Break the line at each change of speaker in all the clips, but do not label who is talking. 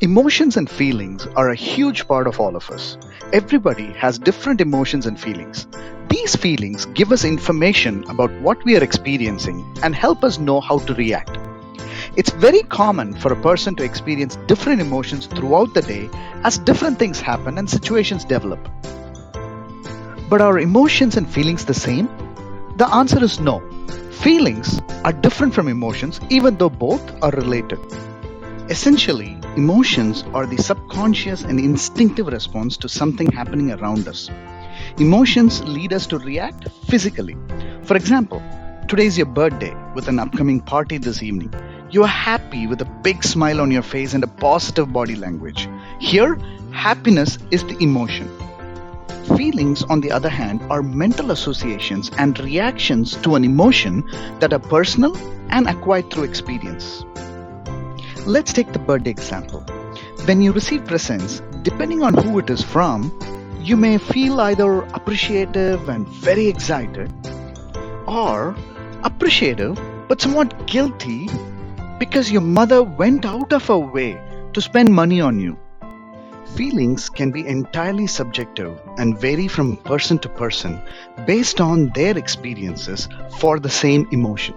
Emotions and feelings are a huge part of all of us. Everybody has different emotions and feelings. These feelings give us information about what we are experiencing and help us know how to react. It's very common for a person to experience different emotions throughout the day as different things happen and situations develop. But are emotions and feelings the same? The answer is no. Feelings are different from emotions even though both are related. Essentially, emotions are the subconscious and instinctive response to something happening around us. Emotions lead us to react physically. For example, today is your birthday with an upcoming party this evening. You are happy with a big smile on your face and a positive body language. Here, happiness is the emotion. Feelings, on the other hand, are mental associations and reactions to an emotion that are personal and acquired through experience. Let's take the birthday example. When you receive presents, depending on who it is from, you may feel either appreciative and very excited, or appreciative but somewhat guilty because your mother went out of her way to spend money on you. Feelings can be entirely subjective and vary from person to person based on their experiences for the same emotion.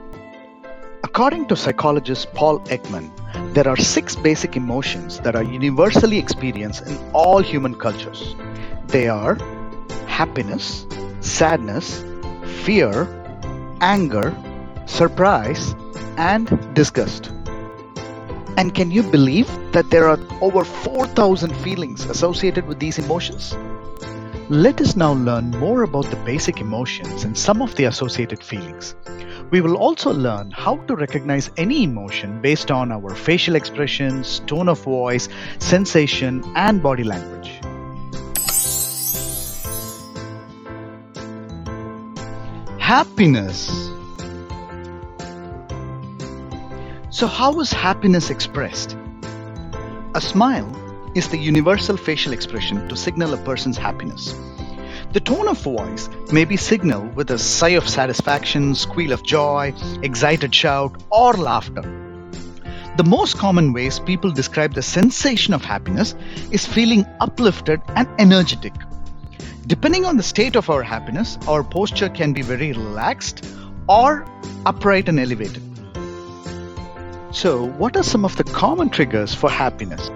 According to psychologist Paul Ekman, there are 6 basic emotions that are universally experienced in all human cultures. They are happiness, sadness, fear, anger, surprise, and disgust. And can you believe that there are over 4,000 feelings associated with these emotions? Let us now learn more about the basic emotions and some of the associated feelings. We will also learn how to recognize any emotion based on our facial expressions, tone of voice, sensation, and body language. Happiness. So how is happiness expressed? A smile is the universal facial expression to signal a person's happiness. The tone of voice may be signaled with a sigh of satisfaction, squeal of joy, excited shout, or laughter. The most common ways people describe the sensation of happiness is feeling uplifted and energetic. Depending on the state of our happiness, our posture can be very relaxed or upright and elevated. So, what are some of the common triggers for happiness?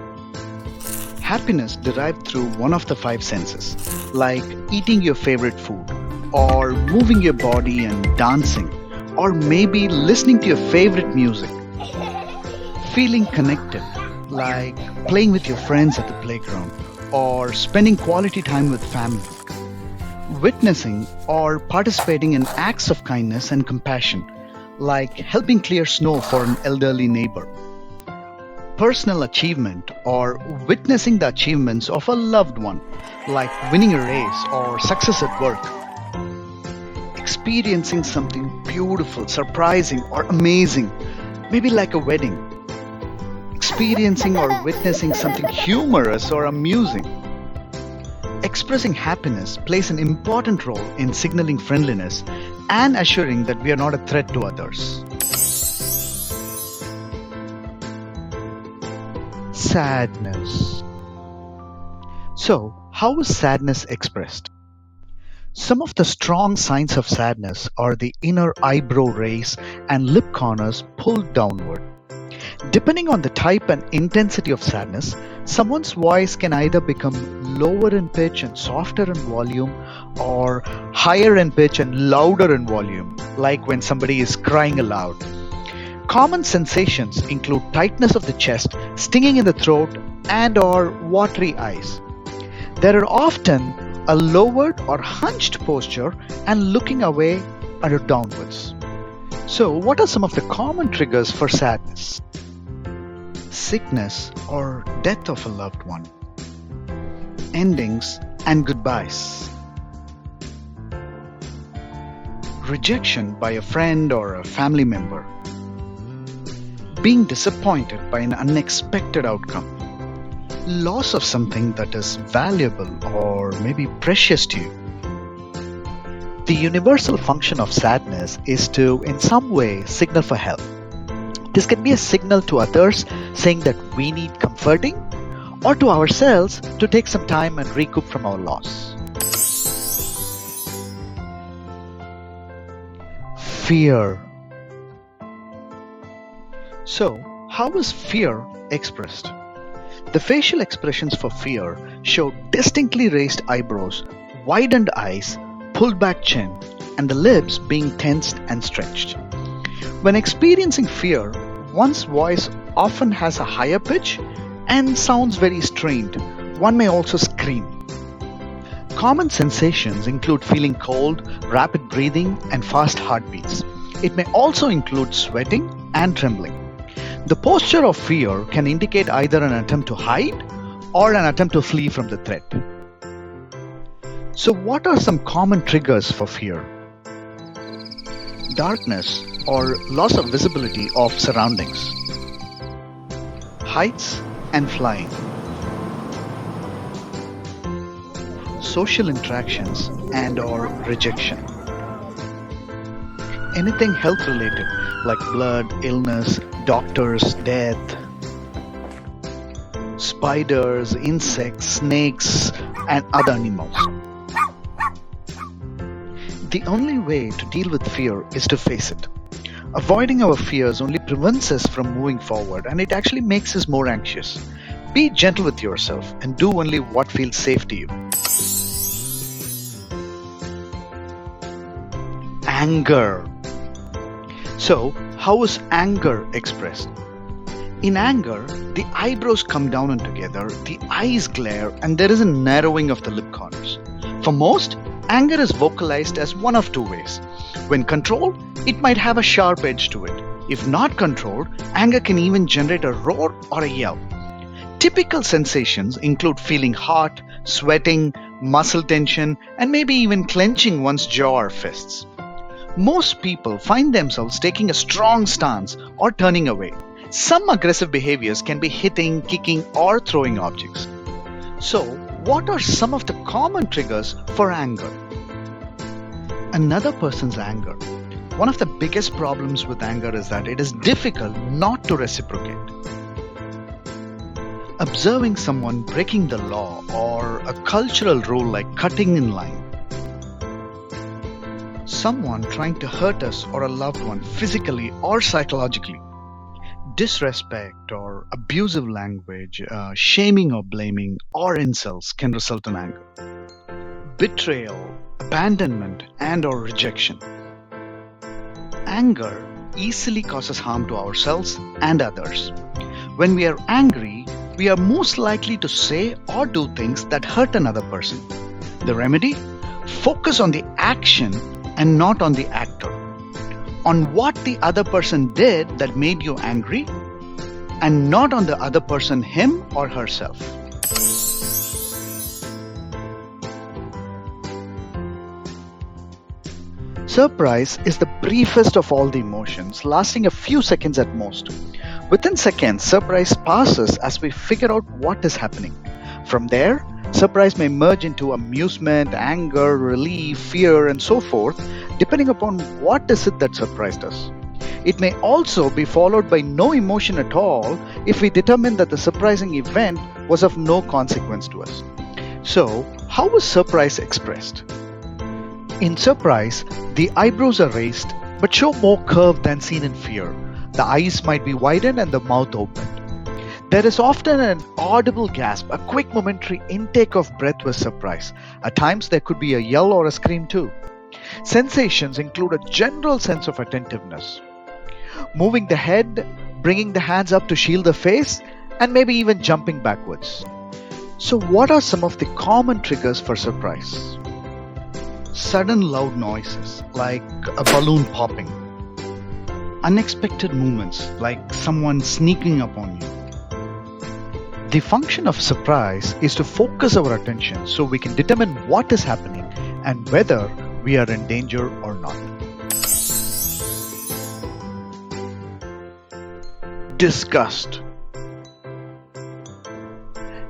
Happiness derived through one of the 5 senses, like eating your favorite food, or moving your body and dancing, or maybe listening to your favorite music. Feeling connected, like playing with your friends at the playground, or spending quality time with family. Witnessing or participating in acts of kindness and compassion, like helping clear snow for an elderly neighbor. Personal achievement or witnessing the achievements of a loved one, like winning a race or success at work. Experiencing something beautiful, surprising, or amazing, maybe like a wedding. Experiencing or witnessing something humorous or amusing. Expressing happiness plays an important role in signaling friendliness and assuring that we are not a threat to others. Sadness. So, how is sadness expressed? Some of the strong signs of sadness are the inner eyebrow raise and lip corners pulled downward. Depending on the type and intensity of sadness, someone's voice can either become lower in pitch and softer in volume, or higher in pitch and louder in volume, like when somebody is crying aloud. Common sensations include tightness of the chest, stinging in the throat, and/or watery eyes. There are often a lowered or hunched posture and looking away or downwards. So, what are some of the common triggers for sadness? Sickness or death of a loved one. Endings and goodbyes. Rejection by a friend or a family member. Being disappointed by an unexpected outcome. Loss of something that is valuable or maybe precious to you. The universal function of sadness is to, in some way, signal for help. This can be a signal to others saying that we need comforting, or to ourselves to take some time and recoup from our loss. Fear. So, how is fear expressed? The facial expressions for fear show distinctly raised eyebrows, widened eyes, pulled back chin, and the lips being tensed and stretched. When experiencing fear, one's voice often has a higher pitch and sounds very strained. One may also scream. Common sensations include feeling cold, rapid breathing, and fast heartbeats. It may also include sweating and trembling. The posture of fear can indicate either an attempt to hide or an attempt to flee from the threat. So, what are some common triggers for fear? Darkness or loss of visibility of surroundings. Heights and flying. Social interactions and/or rejection. Anything health related like blood, illness, doctors, death. Spiders, insects, snakes, and other animals. The only way to deal with fear is to face it. Avoiding our fears only prevents us from moving forward, and it actually makes us more anxious. Be gentle with yourself and do only what feels safe to you. Anger. So, how is anger expressed? In anger, the eyebrows come down and together, the eyes glare, and there is a narrowing of the lip corners. For most, anger is vocalized as one of two ways. When controlled, it might have a sharp edge to it. If not controlled, anger can even generate a roar or a yell. Typical sensations include feeling hot, sweating, muscle tension, and maybe even clenching one's jaw or fists. Most people find themselves taking a strong stance or turning away. Some aggressive behaviors can be hitting, kicking, or throwing objects. So, what are some of the common triggers for anger? Another person's anger. One of the biggest problems with anger is that it is difficult not to reciprocate. Observing someone breaking the law or a cultural rule like cutting in line. Someone trying to hurt us or a loved one physically or psychologically. Disrespect or abusive language, shaming or blaming, or insults can result in anger. Betrayal, abandonment, and/or rejection. Anger easily causes harm to ourselves and others. When we are angry, we are most likely to say or do things that hurt another person. The remedy? Focus on the action and not on the actor. On what the other person did that made you angry, and not on the other person, him or herself. Surprise is the briefest of all the emotions, lasting a few seconds at most. Within seconds, surprise passes as we figure out what is happening. From there, surprise may merge into amusement, anger, relief, fear, and so forth, depending upon what is it that surprised us. It may also be followed by no emotion at all if we determine that the surprising event was of no consequence to us. So, how is surprise expressed? In surprise, the eyebrows are raised but show more curve than seen in fear. The eyes might be widened and the mouth opened. There is often an audible gasp, a quick momentary intake of breath with surprise. At times there could be a yell or a scream too. Sensations include a general sense of attentiveness. Moving the head, bringing the hands up to shield the face, and maybe even jumping backwards. So what are some of the common triggers for surprise? Sudden loud noises like a balloon popping. Unexpected movements like someone sneaking up on you. The function of surprise is to focus our attention so we can determine what is happening and whether we are in danger or not. Disgust.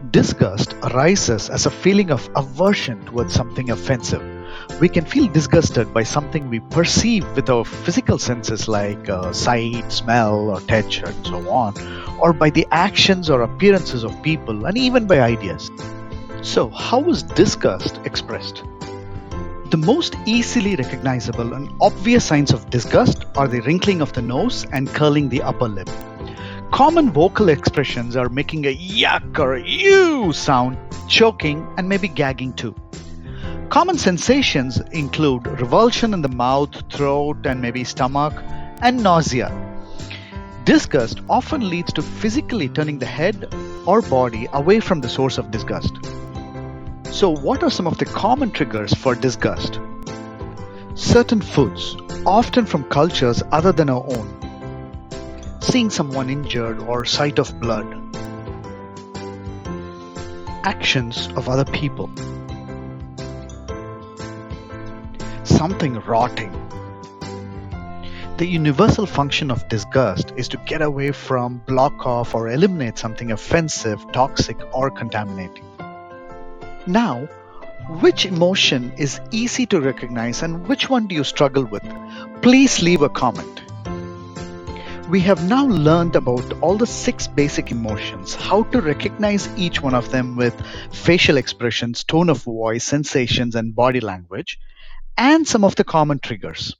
Disgust arises as a feeling of aversion towards something offensive. We can feel disgusted by something we perceive with our physical senses like sight, smell, or touch, and so on, or by the actions or appearances of people, and even by ideas. So, how is disgust expressed? The most easily recognizable and obvious signs of disgust are the wrinkling of the nose and curling the upper lip. Common vocal expressions are making a yuck or a ew sound, choking, and maybe gagging too. Common sensations include revulsion in the mouth, throat, and maybe stomach, and nausea. Disgust often leads to physically turning the head or body away from the source of disgust. So, what are some of the common triggers for disgust? Certain foods, often from cultures other than our own. Seeing someone injured or sight of blood. Actions of other people. Something rotting. The universal function of disgust is to get away from, block off, or eliminate something offensive, toxic, or contaminating. Now, which emotion is easy to recognize and which one do you struggle with? Please leave a comment. We have now learned about all the 6 basic emotions, how to recognize each one of them with facial expressions, tone of voice, sensations, and body language, and some of the common triggers.